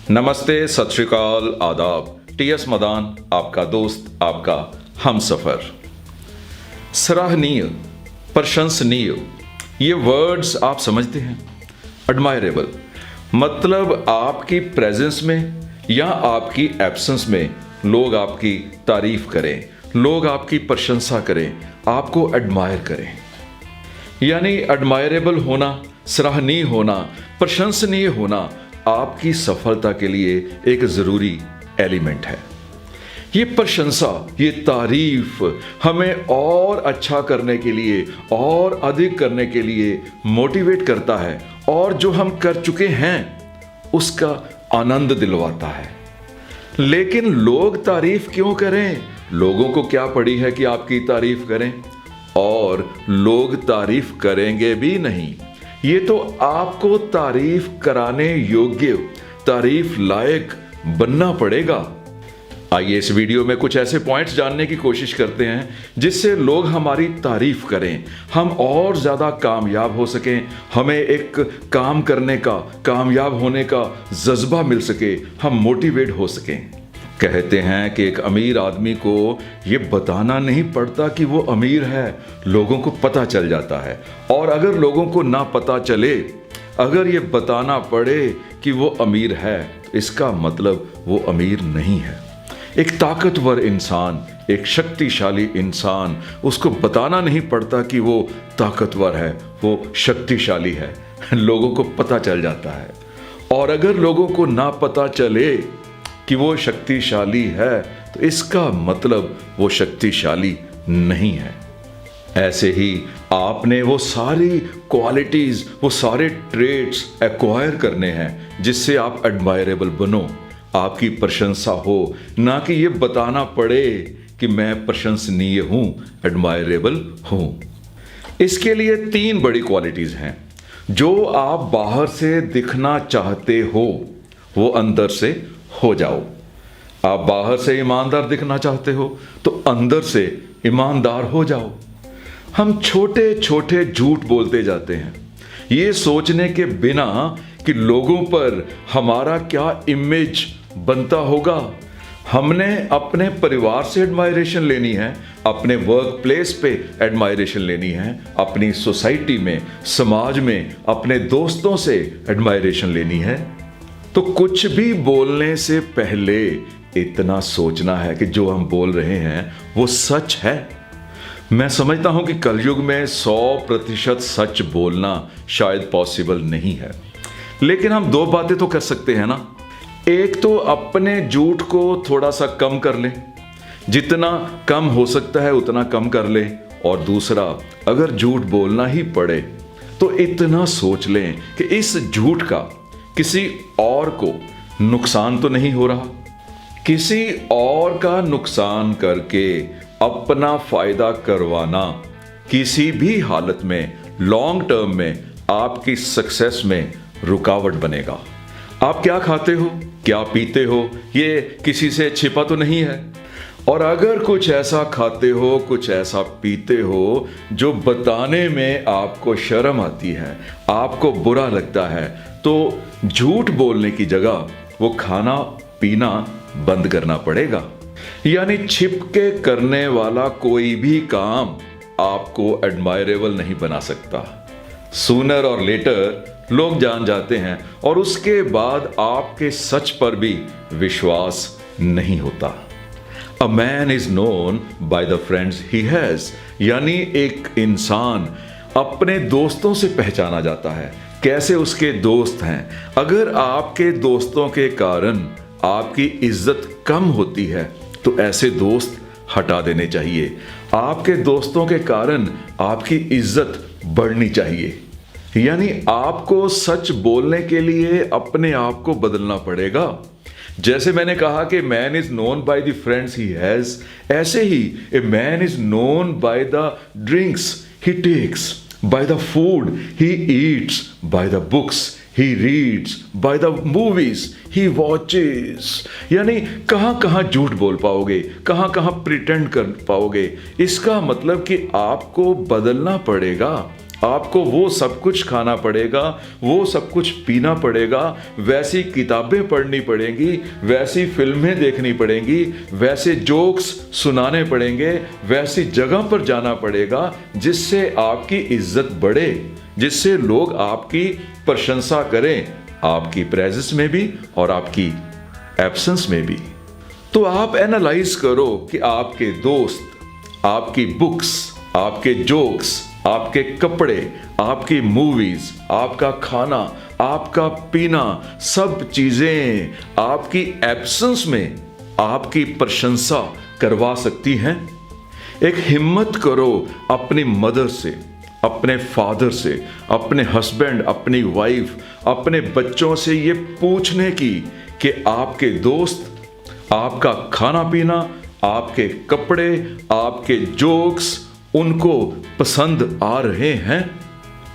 नमस्ते, सत श्री अकाल, आदाब। टीएस मदान आपका दोस्त, आपका हमसफर। सराहनीय, प्रशंसनीय, ये वर्ड्स आप समझते हैं। एडमायरेबल मतलब आपकी प्रेजेंस में या आपकी एब्सेंस में लोग आपकी तारीफ करें, लोग आपकी प्रशंसा करें, आपको एडमायर करें। यानी एडमायरेबल होना, सराहनीय होना, प्रशंसनीय होना आपकी सफलता के लिए एक जरूरी एलिमेंट है। ये प्रशंसा, ये तारीफ हमें और अच्छा करने के लिए, और अधिक करने के लिए मोटिवेट करता है और जो हम कर चुके हैं उसका आनंद दिलवाता है। लेकिन लोग तारीफ क्यों करें? लोगों को क्या पड़ी है कि आपकी तारीफ करें? और लोग तारीफ करेंगे भी नहीं। ये तो आपको तारीफ कराने योग्य, तारीफ लायक बनना पड़ेगा। आइए इस वीडियो में कुछ ऐसे पॉइंट्स जानने की कोशिश करते हैं जिससे लोग हमारी तारीफ करें, हम और ज्यादा कामयाब हो सकें, हमें एक काम करने का, कामयाब होने का जज्बा मिल सके, हम मोटिवेट हो सकें। कहते हैं कि एक अमीर आदमी को ये बताना नहीं पड़ता कि वो अमीर है, लोगों को पता चल जाता है। और अगर लोगों को ना पता चले, अगर ये बताना पड़े कि वो अमीर है, इसका मतलब वो अमीर नहीं है। एक ताकतवर इंसान, एक शक्तिशाली इंसान, उसको बताना नहीं पड़ता कि वो ताकतवर है, वो शक्तिशाली है, लोगों को पता चल जाता है। और अगर लोगों को ना पता चले कि वो शक्तिशाली है, तो इसका मतलब वो शक्तिशाली नहीं है। ऐसे ही आपने वो सारी क्वालिटीज, वो सारे ट्रेट्स एक्वायर करने हैं जिससे आप एडमायरेबल बनो, आपकी प्रशंसा हो, ना कि ये बताना पड़े कि मैं प्रशंसनीय हूं, एडमायरेबल हूं। इसके लिए 3 बड़ी क्वालिटीज हैं। जो आप बाहर से दिखना चाहते हो वो अंदर से हो जाओ। आप बाहर से ईमानदार दिखना चाहते हो तो अंदर से ईमानदार हो जाओ। हम छोटे छोटे झूठ बोलते जाते हैं, ये सोचने के बिना कि लोगों पर हमारा क्या इमेज बनता होगा। हमने अपने परिवार से एडमायरेशन लेनी है, अपने वर्क प्लेस पे एडमायरेशन लेनी है, अपनी सोसाइटी में, समाज में, अपने दोस्तों से एडमायरेशन लेनी है। तो कुछ भी बोलने से पहले इतना सोचना है कि जो हम बोल रहे हैं वो सच है। मैं समझता हूं कि कलयुग में 100% सच बोलना शायद पॉसिबल नहीं है, लेकिन हम 2 बातें तो कर सकते हैं ना। एक तो अपने झूठ को थोड़ा सा कम कर लें, जितना कम हो सकता है उतना कम कर लें। और दूसरा, अगर झूठ बोलना ही पड़े तो इतना सोच लें कि इस झूठ का किसी और को नुकसान तो नहीं हो रहा। किसी और का नुकसान करके अपना फायदा करवाना किसी भी हालत में, लॉन्ग टर्म में आपकी सक्सेस में रुकावट बनेगा। आप क्या खाते हो, क्या पीते हो, ये किसी से छिपा तो नहीं है। और अगर कुछ ऐसा खाते हो, कुछ ऐसा पीते हो जो बताने में आपको शर्म आती है, आपको बुरा लगता है, तो झूठ बोलने की जगह वो खाना पीना बंद करना पड़ेगा। यानी छिपके करने वाला कोई भी काम आपको एडमायरेबल नहीं बना सकता। सूनर और लेटर लोग जान जाते हैं और उसके बाद आपके सच पर भी विश्वास नहीं होता। A man is known by the friends he has. यानी एक इंसान अपने दोस्तों से पहचाना जाता है, कैसे उसके दोस्त हैं। अगर आपके दोस्तों के कारण आपकी इज्जत कम होती है तो ऐसे दोस्त हटा देने चाहिए। आपके दोस्तों के कारण आपकी इज्जत बढ़नी चाहिए। यानी आपको सच बोलने के लिए अपने आप को बदलना पड़ेगा। जैसे मैंने कहा कि man is known by the friends he has, ऐसे ही a man is known by the drinks he takes, by the food he eats, by the books he reads, by the movies he watches। यानी कहां कहां झूठ बोल पाओगे, कहां कहां प्रिटेंड कर पाओगे। इसका मतलब कि आपको बदलना पड़ेगा, आपको वो सब कुछ खाना पड़ेगा, वो सब कुछ पीना पड़ेगा, वैसी किताबें पढ़नी पड़ेंगी, वैसी फिल्में देखनी पड़ेंगी, वैसे जोक्स सुनाने पड़ेंगे, वैसी जगह पर जाना पड़ेगा जिससे आपकी इज्जत बढ़े, जिससे लोग आपकी प्रशंसा करें, आपकी प्रेजेंस में भी और आपकी एब्सेंस में भी। तो आप एनालाइज करो कि आपके दोस्त, आपकी बुक्स, आपके जोक्स, आपके कपड़े, आपकी मूवीज, आपका खाना, आपका पीना, सब चीजें आपकी एब्सेंस में आपकी प्रशंसा करवा सकती हैं। एक हिम्मत करो अपनी मदर से, अपने फादर से, अपने हस्बैंड, अपनी वाइफ, अपने बच्चों से ये पूछने की कि आपके दोस्त, आपका खाना पीना, आपके कपड़े, आपके जोक्स उनको पसंद आ रहे हैं,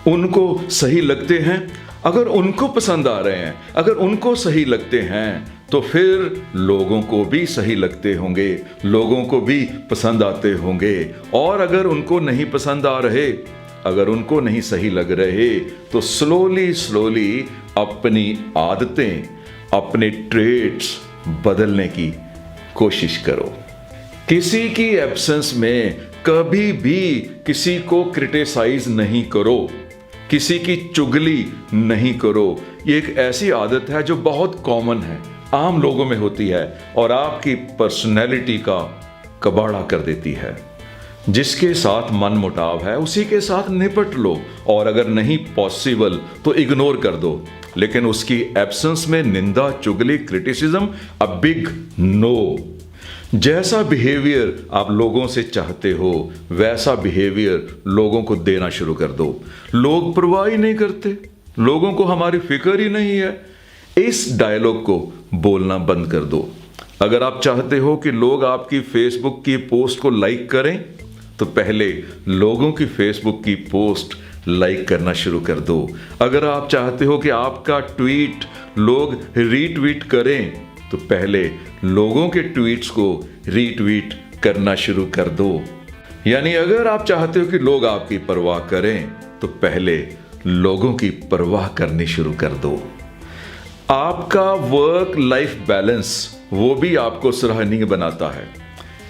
उनको सही लगते हैं। अगर उनको पसंद आ रहे हैं, अगर उनको सही लगते हैं, तो फिर लोगों को भी सही लगते होंगे, लोगों को भी पसंद आते होंगे। और अगर उनको नहीं पसंद आ रहे, अगर उनको नहीं सही लग रहे, तो स्लोली स्लोली अपनी आदतें, अपने ट्रेट्स बदलने की कोशिश करो। किसी की एब्सेंस में कभी भी किसी को क्रिटिसाइज नहीं करो, किसी की चुगली नहीं करो। ये एक ऐसी आदत है जो बहुत कॉमन है, आम लोगों में होती है और आपकी पर्सनैलिटी का कबाड़ा कर देती है। जिसके साथ मन मुटाव है उसी के साथ निपट लो, और अगर नहीं पॉसिबल तो इग्नोर कर दो, लेकिन उसकी एब्सेंस में निंदा, चुगली, क्रिटिसिज्म अ बिग नो। जैसा बिहेवियर आप लोगों से चाहते हो वैसा बिहेवियर लोगों को देना शुरू कर दो। लोग परवाह ही नहीं करते, लोगों को हमारी फिक्र ही नहीं है, इस डायलॉग को बोलना बंद कर दो। अगर आप चाहते हो कि लोग आपकी फेसबुक की पोस्ट को लाइक करें, तो पहले लोगों की फेसबुक की पोस्ट लाइक करना शुरू कर दो। अगर आप चाहते हो कि आपका ट्वीट लोग रीट्वीट करें, तो पहले लोगों के ट्वीट्स को रीट्वीट करना शुरू कर दो। यानी अगर आप चाहते हो कि लोग आपकी परवाह करें, तो पहले लोगों की परवाह करनी शुरू कर दो। आपका वर्क लाइफ बैलेंस वो भी आपको सराहनीय बनाता है।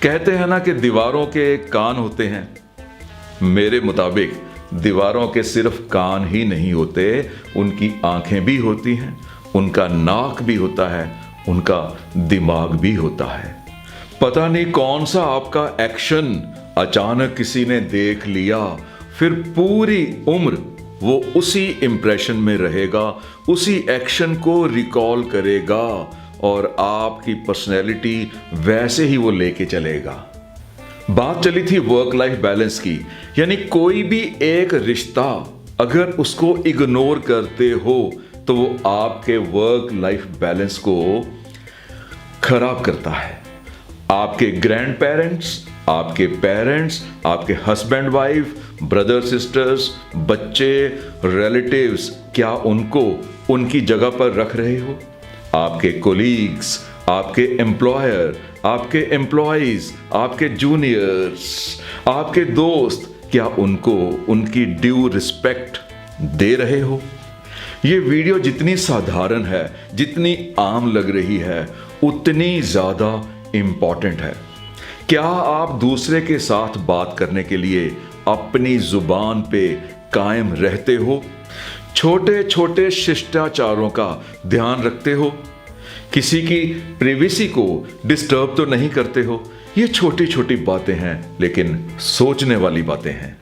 कहते हैं ना कि दीवारों के कान होते हैं। मेरे मुताबिक दीवारों के सिर्फ कान ही नहीं होते, उनकी आंखें भी होती हैं, उनका नाक भी होता है, उनका दिमाग भी होता है। पता नहीं कौन सा आपका एक्शन अचानक किसी ने देख लिया, फिर पूरी उम्र वो उसी इंप्रेशन में रहेगा, उसी एक्शन को रिकॉल करेगा और आपकी पर्सनैलिटी वैसे ही वो लेके चलेगा। बात चली थी वर्क लाइफ बैलेंस की, यानी कोई भी एक रिश्ता अगर उसको इग्नोर करते हो तो वो आपके वर्क लाइफ बैलेंस को खराब करता है। आपके ग्रैंड पेरेंट्स, आपके पेरेंट्स, आपके हस्बैंड वाइफ, ब्रदर सिस्टर्स, बच्चे, रिलेटिव्स, क्या उनको उनकी जगह पर रख रहे हो? आपके कोलीग्स, आपके एम्प्लॉयर, आपके एम्प्लॉइज, आपके जूनियर्स, आपके दोस्त, क्या उनको उनकी ड्यू रिस्पेक्ट दे रहे हो? ये वीडियो जितनी साधारण है, जितनी आम लग रही है, उतनी ज्यादा इंपॉर्टेंट है। क्या आप दूसरे के साथ बात करने के लिए अपनी जुबान पे कायम रहते हो? छोटे छोटे शिष्टाचारों का ध्यान रखते हो? किसी की प्राइवेसी को डिस्टर्ब तो नहीं करते हो? ये छोटी छोटी बातें हैं, लेकिन सोचने वाली बातें हैं।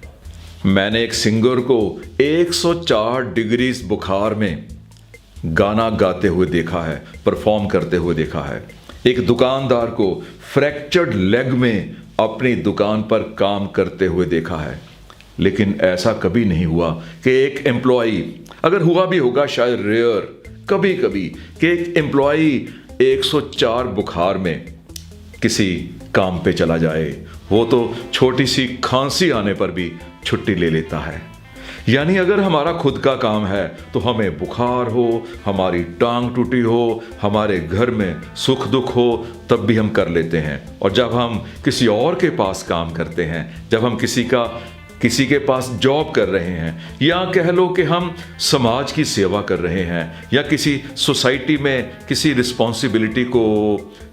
मैंने एक सिंगर को 104 डिग्री बुखार में गाना गाते हुए देखा है, परफॉर्म करते हुए देखा है। एक दुकानदार को फ्रैक्चर्ड लेग में अपनी दुकान पर काम करते हुए देखा है। लेकिन ऐसा कभी नहीं हुआ कि एक एम्प्लॉई, अगर हुआ भी होगा शायद रेयर, कभी कभी, कि एक एम्प्लॉई 104 बुखार में किसी काम पे चला जाए। वो तो छोटी सी खांसी आने पर भी छुट्टी ले लेता है। यानी अगर हमारा खुद का काम है तो हमें बुखार हो, हमारी टांग टूटी हो, हमारे घर में सुख दुख हो, तब भी हम कर लेते हैं। और जब हम किसी और के पास काम करते हैं, जब हम किसी का किसी के पास जॉब कर रहे हैं, या कह लो कि हम समाज की सेवा कर रहे हैं, या किसी सोसाइटी में किसी रिस्पॉन्सिबिलिटी को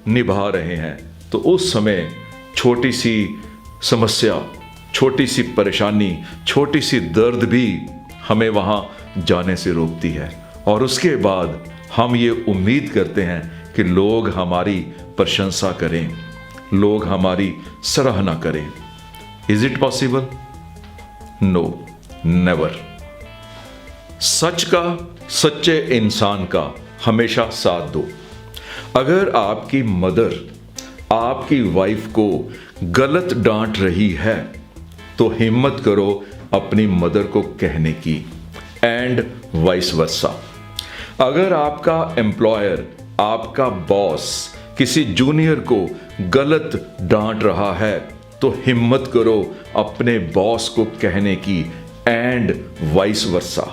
निभा रहे हैं, तो उस समय छोटी सी समस्या, छोटी सी परेशानी, छोटी सी दर्द भी हमें वहाँ जाने से रोकती है। और उसके बाद हम ये उम्मीद करते हैं कि लोग हमारी प्रशंसा करें, लोग हमारी सराहना करें। Is it possible? No, never. सच का, सच्चे इंसान का हमेशा साथ दो। अगर आपकी मदर आपकी वाइफ को गलत डांट रही है तो हिम्मत करो अपनी मदर को कहने की, एंड वाइस वर्सा। अगर आपका एम्प्लॉयर, आपका बॉस किसी जूनियर को गलत डांट रहा है तो हिम्मत करो अपने बॉस को कहने की, एंड वाइस वर्सा।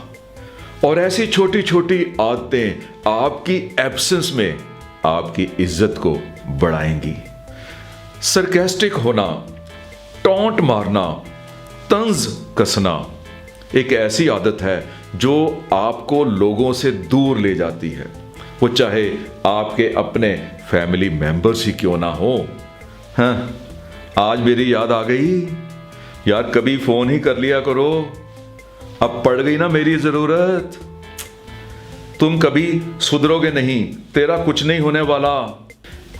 और ऐसी छोटी छोटी आदतें आपकी एब्सेंस में आपकी इज्जत को बढ़ाएंगी। सरकास्टिक होना, टॉन्ट मारना, तंज कसना एक ऐसी आदत है जो आपको लोगों से दूर ले जाती है, वो चाहे आपके अपने फैमिली मेंबर्स ही क्यों ना हो। हाँ, आज मेरी याद आ गई यार, कभी फोन ही कर लिया करो, अब पड़ गई ना मेरी जरूरत। तुम कभी सुधरोगे नहीं, तेरा कुछ नहीं होने वाला।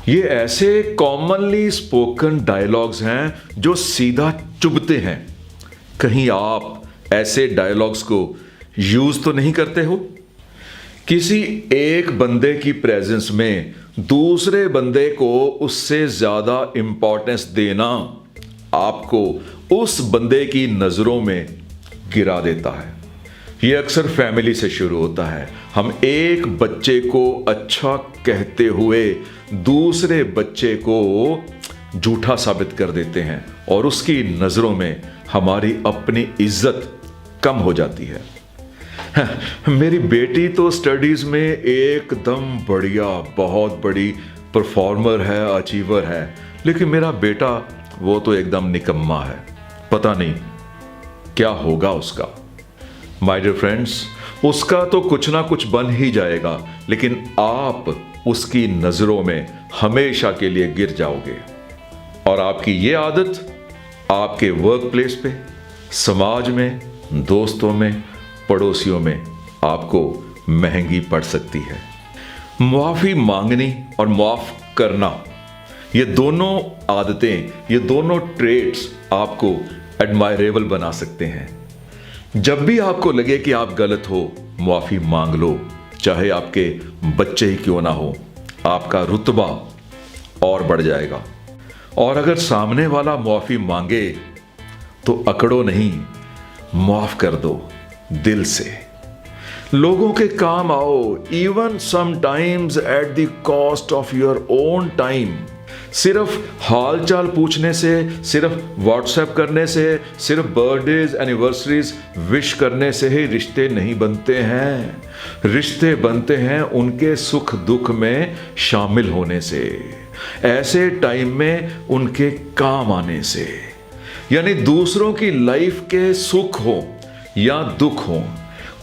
ये ऐसे कॉमनली स्पोकन डायलॉग्स हैं जो सीधा चुभते हैं। कहीं आप ऐसे डायलॉग्स को यूज तो नहीं करते हो? किसी एक बंदे की प्रेजेंस में दूसरे बंदे को उससे ज्यादा इंपॉर्टेंस देना आपको उस बंदे की नजरों में गिरा देता है। यह अक्सर फैमिली से शुरू होता है। हम एक बच्चे को अच्छा कहते हुए दूसरे बच्चे को झूठा साबित कर देते हैं और उसकी नजरों में हमारी अपनी इज्जत कम हो जाती है। मेरी बेटी तो स्टडीज में एकदम बढ़िया, बहुत बड़ी परफॉर्मर है, अचीवर है, लेकिन मेरा बेटा वो तो एकदम निकम्मा है, पता नहीं क्या होगा उसका। माय डियर फ्रेंड्स, उसका तो कुछ ना कुछ बन ही जाएगा, लेकिन आप उसकी नजरों में हमेशा के लिए गिर जाओगे। और आपकी ये आदत आपके वर्क प्लेस पे, समाज में, दोस्तों में, पड़ोसियों में आपको महंगी पड़ सकती है। मुआफी मांगनी और माफ करना, ये दोनों आदतें, ये दोनों ट्रेड्स आपको एडमायरेबल बना सकते हैं। जब भी आपको लगे कि आप गलत हो, मुआफी मांग लो, चाहे आपके बच्चे ही क्यों ना हो, आपका रुतबा और बढ़ जाएगा। और अगर सामने वाला मुआफी मांगे तो अकड़ो नहीं, माफ कर दो दिल से। लोगों के काम आओ, even sometimes at the cost of your own time. सिर्फ हाल चाल पूछने से, सिर्फ व्हाट्सएप करने से, सिर्फ बर्थडेज, एनिवर्सरीज विश करने से ही रिश्ते नहीं बनते हैं। रिश्ते बनते हैं उनके सुख दुख में शामिल होने से, ऐसे टाइम में उनके काम आने से। यानी दूसरों की लाइफ के सुख हो या दुख हो,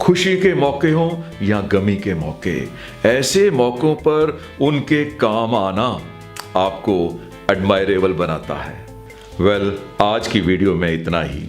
खुशी के मौके हो या गमी के मौके, ऐसे मौकों पर उनके काम आना आपको एडमायरेबल बनाता है। वेल, आज की वीडियो में इतना ही।